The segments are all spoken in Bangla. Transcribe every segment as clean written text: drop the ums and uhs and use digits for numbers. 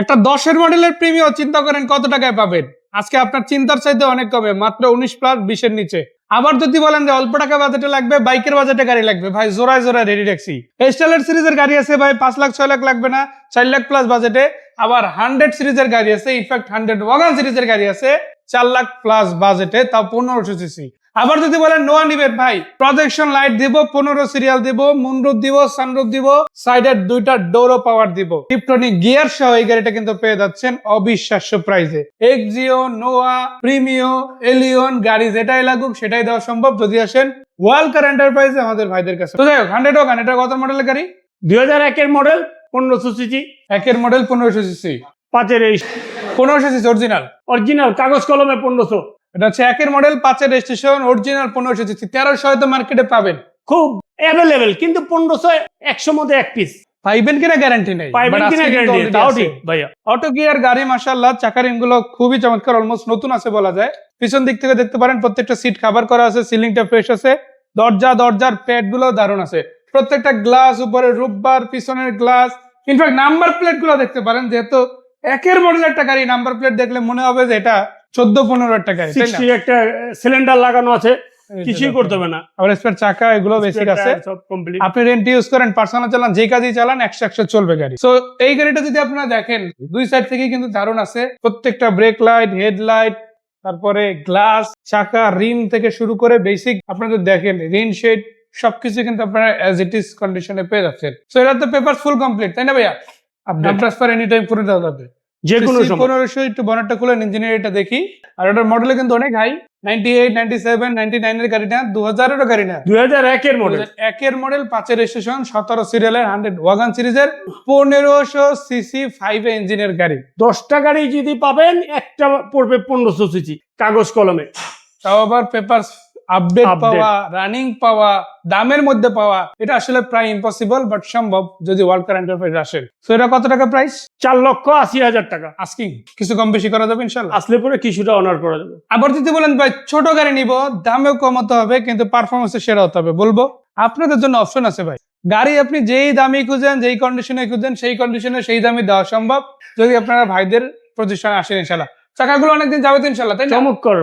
একটা 10-এর মডেলের প্রিমিয়াম চিন্তা করেন কত টাকায় পাবেন। আজকে আপনার চিন্তার চাইতে অনেক কমে, মাত্র 19 প্লাস 20-এর নিচে। আবার যদি বলেন যে অল্প টাকা বাজেটে লাগবে, বাইকের বাজেটে গাড়ি লাগবে, ভাই জোড়ায় জোড়ায় রেডি ট্যাক্সি স্টাইলার সিরিজের গাড়ি আছে ভাই, 5 লাখ 6 লাখ লাগবে না, 4 লাখ প্লাস বাজেটে। আবার 100 সিরিজের গাড়ি আছে, ইনফ্যাক্ট 100 ওয়াগন সিরিজের গাড়ি আছে 4 লাখ প্লাস বাজেটে, তাও 1500 সিসি। আবার যদি বলেন নোয়া নিবেন ভাই, প্রজেকশন লাইট দিব, 15 সিরিয়াল দিব, মুনরুফ দিব, সানরুফ দিব, সাইডের দুইটা ডোরও পাওয়ার দিব, টিপটনিক গিয়ার সহ এই গাড়িটা কিন্তু পেয়ে যাচ্ছেন অবিশ্বাস্য প্রাইসে। এক্সিও, নোয়া, প্রিমিও, এলিয়ন গাড়ি যেটাই লাগুক সেটাই দেওয়া সম্ভব যদি আসেন ওয়ালকার এন্টারপ্রাইজে আমাদের ভাইদের কাছে। তো যাই হোক, 100 ওয়াগন এটা কত মডেলের গাড়ি? 2001 মডেল, 1500 সিসি, 1-এর মডেল 1500 সিসি, 5-এর 1500 সিসি অরিজিনাল। অরিজিনাল কাগজ কলমে 1500। এটা হচ্ছে 1-এর মডেল, 5-এর রেজিস্ট্রেশন, অরিজিনাল 1500 সিসি। 1300 হয়তো মার্কেটে পাবেন, খুব অ্যাভেলেবেল, কিন্তু 1500 100 মধ্যে এক পিস পাইবেন কিনা গ্যারান্টি নেই, পাইবেন কিনা গ্যারান্টি তাও ঠিক ভাইয়া। অটো গিয়ার গাড়ি মাশাআল্লাহ, চাকা রিম গুলো খুবই চমৎকার, অলমোস্ট নতুন আছে বলা যায়। পিছন দিক থেকে দেখতে পারেন প্রত্যেকটা সিট কভার করা আছে, সিলিংটা ফ্রেশ আছে, দরজার প্যাড গুলো দারুণ আছে, প্রত্যেকটা গ্লাস, উপরে রূপবার, পিছনের গ্লাস, ইনফ্যাক্ট নাম্বার প্লেট গুলো দেখতে পারেন, যেহেতু 1-এর মডেল একটা গাড়ি, নাম্বার প্লেট দেখলে মনে হবে যে এটা 14-15 টাকা। 60 একটা সিলিন্ডার লাগানো আছে, কিছুই করতে হবে না। আবার স্পেয়ার চাকা এগুলো বেসিক আছে, সব কমপ্লিট। আপনি রেন্ট ইউজ করেন, পার্সোনাল চালান, যে কাজই চালান 100 চলবে গাড়ি। সো এই গাড়িটা যদি আপনারা দেখেন, দুই সাইড থেকে কিন্তু দারুণ আছে, প্রত্যেকটা ব্রেক লাইট, হেডলাইট, তারপরে গ্লাস, চাকা, রিম থেকে শুরু করে বেসিক আপনারা যদি দেখেন রিন শেড সবকিছু কিন্তু আপনারা এজ ইট ইজ কন্ডিশনে পেয়ে যাচ্ছেন। সো এটা তো পেপার ফুল কমপ্লিট, তাই না ভাইয়া? আপডেট ট্রান্সফার এনি টাইম করে দেওয়া যাবে যে কোনো সময়। 1500 একটু বনেটটা খুলে ইঞ্জিনিয়ার এটা দেখি। আর এটার মডেল কিন্তু অনেক হাই, 98, 97, 99 এর গাড়ি না, 2000 এর গাড়ি না, 2001 এর মডেল, 1-এর মডেল, 5-এর রেজিস্ট্রেশন, 17 সিরিয়ালের 100 ওয়াগন সিরিজের 1500 সিসি 5 ইঞ্জিনের গাড়ি। 10টা গাড়ি যদি পাবেন, একটা পড়বে 1500 সিসি কাগজ কলমে, তাও আবার পেপার আপডেট পাওয়া, রানিং পাওয়া, দামের মধ্যে পাওয়া, এটা আসলে প্রায় ইম্পসিবল, বাট সম্ভব যদি ওয়ালকার এন্টারপ্রাইজ আসেন। সো এটা কত টাকা প্রাইস? 4,80,000 টাকা আস্কিং, কিছু কম বেশি করা যাবে ইনশাআল্লাহ, আসলে পরে কিছুটা অনার করা যাবে। আবার যদি বলেন ভাই ছোট গাড়ি নিব, দামেও কমাতে হবে কিন্তু পারফরমেন্সে সেরা হতে হবে, বলবো আপনাদের জন্য অপশন আছে ভাই। গাড়ি আপনি যেই দামি খুঁজেন, যেই কন্ডিশনে খুঁজেন, সেই কন্ডিশনে সেই দামে দেওয়া সম্ভব যদি আপনারা ভাইদের প্রতিষ্ঠানে আসেন ইনশাআল্লাহ। চাকাগুলো অনেকদিন যাবে তো ইনশাআল্লাহ, তাই না? চমৎকার,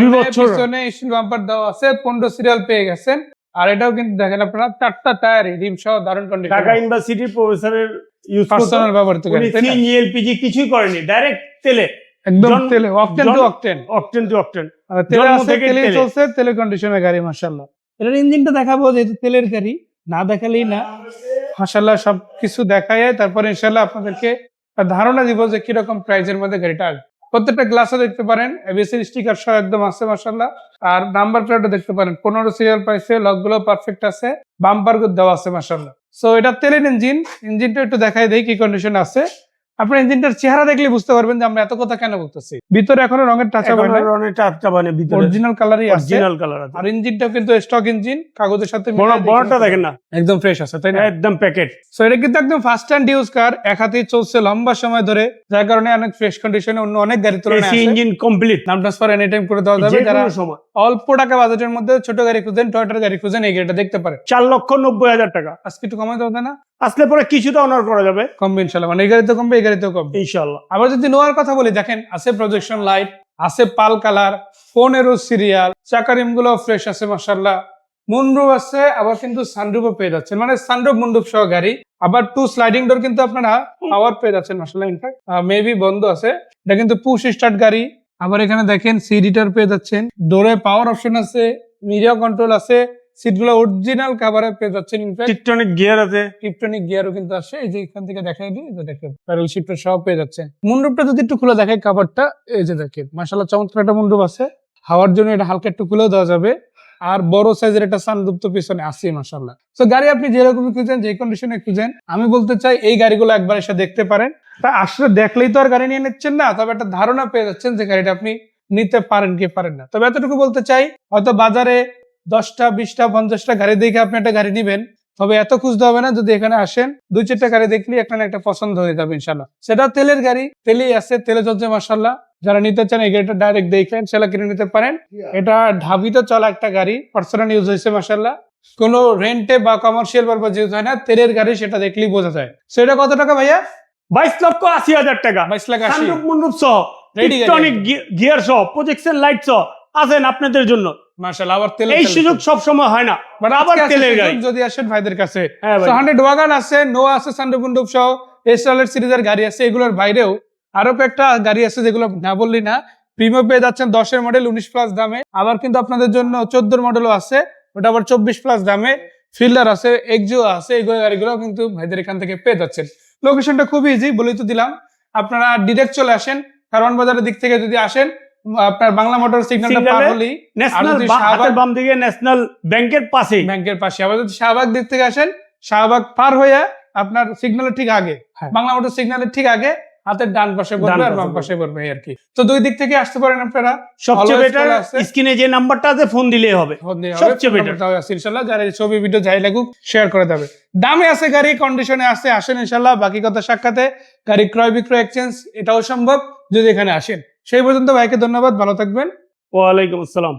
2 বছর পিছনে স্টিল বাম্পার দেওয়া আছে, 15 সিরিয়াল পেয়ে গেছেন। আর এটাও কিন্তু দেখেন আপনারা 4টা টায়ার রিম সহ দারুণ কন্ডিশন। ঢাকা ইউনিভার্সিটি প্রফেসরের ইউজ পার্সোনাল ব্যবহৃত গাড়ি, তাই না? সিএনজি এলপিজি কিছুই করেনি, ডাইরেক্ট তেলে, একদম তেলে, octane to octane, octane to octane, তেলে আছে, তেলে চলছে, তেলে কন্ডিশনের গাড়ি মাশাআল্লাহ। এটার ইঞ্জিনটা দেখাবো, যেহেতু তেলের গাড়ি, না দেখালেই না, মাশাআল্লাহ সবকিছু দেখায় তারপরে ইনশাআল্লাহ আপনাদেরকে ধারণা দিব যে কিরকম প্রাইজের মধ্যে গাড়িটা আসবে। প্রত্যেকটা গ্লাসও দেখতে পারেন এবিসি স্টিকার সহ একদম আছে মাশাআল্লাহ। আর নাম্বার প্লেটও দেখতে পারেন, 15 সিরিয়াল পাইছে, লকগুলো পারফেক্ট আছে, বাম্পার দেওয়া আছে মাশাআল্লাহ। সো এটা তেলের ইঞ্জিনটা একটু দেখাই দেই কি কন্ডিশন আছে। আপনার ইঞ্জিনটার চেহারা দেখলে বুঝতে পারবেন যে আমরা এত কথা কেন বলতেছি। ভিতরে এখনো রঙের টাচ হবে না, অরিজিনাল কালারই আছে, অরিজিনাল কালার আছে। আর ইঞ্জিনটাও কিন্তু স্টক ইঞ্জিন, কাগজের সাথে বড়টা দেখেন না, একদম ফ্রেশ আছে, তাই না? একদম প্যাকেট। সো এটা কিন্তু একদম ফার্স্ট হ্যান্ড ইউজ কার, এক হাতেই চলছে লম্বা সময় ধরে, যার কারণে অনেক ফ্রেশ কন্ডিশনে অন্য অনেক গাড়ি তুলনায় আছে। ইঞ্জিন কমপ্লিট, নাম ট্রান্সফার এনি টাইম করে দেওয়া যাবে। যারা সময় অল্প টাকা বাজেটের মধ্যে ছোট গাড়ি খুঁজেন, টয়োটার গাড়ি খুঁজেন, এই গাড়িটা দেখতে পারেন। 4,90,000 টাকা আজকে একটু কমাই দেওয়া যায় না? আসলে পরে কিছুটা অনার করা যাবে, কমবে ইনশাআল্লাহ, মানে এই গাড়িতে কমবে, এই গাড়িতেও কমবে ইনশাআল্লাহ। আবার যদি নোয়ার কথা বলি, দেখেন আছে প্রজেকশন লাইট, আছে পাল কালার, 15 সিরিয়াল, চাকা রিম গুলো ফ্রেশ আছে মাশাআল্লাহ, মুনরুফ আছে, আবার কিন্তু সানরুফও পেয়ে যাচ্ছেন, মানে সানরুফ মুনরুফ সহ গাড়ি। আবার 2 স্লাইডিং ডোর কিন্তু আপনারা পাওয়ার পেয়ে যাচ্ছেন মাশাআল্লাহ, ইনফ্যাক্ট মেবি বন্ধ আছে, এটা কিন্তু পুশ স্টার্ট গাড়ি। আবার এখানে দেখেন সিট হিটার পেয়ে যাচ্ছেন, ডোরে পাওয়ার অপশন আছে, মিডিয়া কন্ট্রোল আছে, সিটগুলো অরিজিনাল কভারে পেয়ে যাচ্ছেন, ইনফ্যাক্ট টিপটনিক গিয়ার আছে, টিপটনিক গিয়ারও কিন্তু আসে, এই যে এখান থেকে দেখাই দিই, এই যে দেখেন প্যাডেল শিফটার সব পেয়ে যাচ্ছেন। মুনরুফটা যদি একটু খুলে দেখাই কভারটা, এই যে দেখেন মাশাআল্লাহ চমৎকার একটা মুনরুফ আছে, হাওয়ার জন্য এটা হালকা একটু খুলেও দেওয়া যাবে। আর বড় সাইজের একটা সানরুফ তো পিছনে আছে মাশাআল্লাহ। সো গাড়ি আপনি যেরকম খুঁজেন, যে কন্ডিশনে খুঁজেন, আমি বলতে চাই এই গাড়িগুলো একবার এসে দেখতে পারেন। তা আসলে দেখলেই তো আর গাড়ি নিয়ে নিচ্ছেন না, তবে একটা ধারণা পেয়ে যাচ্ছেন যে গাড়িটা আপনি নিতে পারেন কি পারেন না। তবে এতটুকু বলতে চাই, হয়তো বাজারে 10টা 20টা 50টা গাড়ি দেখে আপনি একটা গাড়ি নিবেন, তবে এত খুঁজতে হবে না। যদি এখানে আসেন 2-4টা গাড়ি দেখলে একটা না একটা পছন্দ হয়ে যাবে ইনশাআল্লাহ। সেটা তেলের গাড়ি, তেলেই আছে, তেলে চলছে মাশাআল্লাহ। যারা নিতে চান এই গাড়িটা ডাইরেক্ট দেখেন, সেটা কিনে নিতে পারেন। এটা ঢাবিতে চলা একটা গাড়ি, পার্সোনাল ইউজ হয়েছে মাশাআল্লাহ, কোনো রেন্টে বা কমার্শিয়াল পারপাস ইউজ হয় না, তেলের গাড়ি, সেটা দেখলেই বোঝা যায়। সেটা কত টাকা ভাইয়া? 22,80,000 টাকা, 22,80,000 সানরুফ মুনরুফ সহ, Ready গাড়ি টিপটনিক গিয়ার সহ, প্রজেকশন লাইট সহ আছেন আপনাদের জন্য। মাশাআল্লাহ, আবার তেল এই সুযোগ সব সময় হয় না, বাট আবার তেলের গাড়ি। যদি আসেন ভাইদের কাছে, হ্যাঁ ভাই। 100 ওয়াগন আছে, নোয়া আছে, সানরুফ মুনরুফ সহ এসএলআর সিরিজের গাড়ি আছে। এগুলোর বাইরেও আরো কয়েকটা গাড়ি আছে যেগুলো না বললি না। প্রিমিয়াম পেয়ে যাচ্ছেন 10-এর মডেল 19 প্লাস দামে। আবার কিন্তু আপনাদের জন্য 14-এর মডেলও আছে, ওটা আবার 24 প্লাস দামে। ফিল্ডার আছে, এক্সিও আছে, এগুলো গাড়িগুলো কিন্তু ভাইদের এখান থেকে পেয়ে যাচ্ছেন। লোকেশনটা খুব ইজি, বলেই তো দিলাম। আপনারা ডিরেক্ট চলে আসেন, কারওয়ান বাজারের দিক থেকে যদি আসেন, আপনার বাংলা মোটর সিগন্যালটা পার হলেই ন্যাশনাল যদি শাহবাগ- হাতের বাম দিকে ন্যাশনাল ব্যাংকের পাশে। ব্যাংকের পাশে। আবার যদি শাহবাগ দিক থেকে আসেন, শাহবাগ পার হয়ে আপনার সিগন্যালের ঠিক আগে, হ্যাঁ। বাংলা মোটর সিগন্যালের ঠিক আগে হাতের ডান পাশে পড়বে আর বাম পাশে পড়বে, এই আর কি। তো দুই দিক থেকে আসতে পারেন আপনারা। সবচেয়ে Always বেটার খোলা আছে। স্ক্রিনে যে নাম্বারটা আছে ফোন দিলেই হবে। সবচেয়ে better। ইনশাল্লাহ যারা এই ছবি ভিডিও যাই লাগুক শেয়ার করে দেবে। দামে আছে গাড়ি, কন্ডিশনে আছে, আসেন ইনশাল্লাহ। বাকি কথা সাক্ষাতে। গাড়ি ক্রয় বিক্রয় এক্সচেঞ্জ এটাও সম্ভব যদি এখানে আসেন। সেই পর্যন্ত ভাইকে ধন্যবাদ, ভালো থাকবেন। ওয়ালাইকুম আসসালাম।